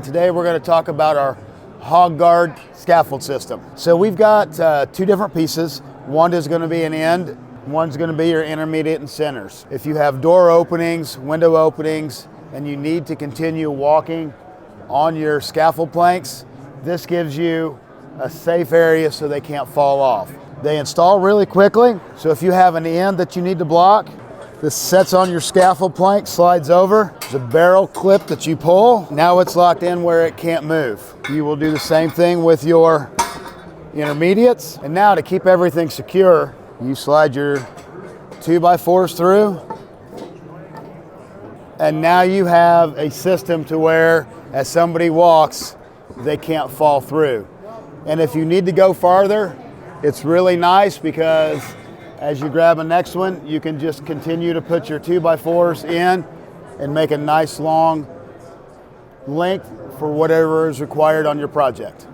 Today we're going to talk about our Hog Guard scaffold system. So we've got two different pieces. One is going to be an end, one's going to be your intermediate and centers. If you have door openings, window openings, and you need to continue walking on your scaffold planks, this gives you a safe area so they can't fall off. They install really quickly, so if you have an end that you need to block, this sets on your scaffold plank, slides over. There's a barrel clip that you pull. Now it's locked in where it can't move. You will do the same thing with your intermediates. And now to keep everything secure, you slide your 2x4s through. And now you have a system to where as somebody walks, they can't fall through. And if you need to go farther, it's really nice because as you grab a next one, you can just continue to put your 2x4s in and make a nice long length for whatever is required on your project.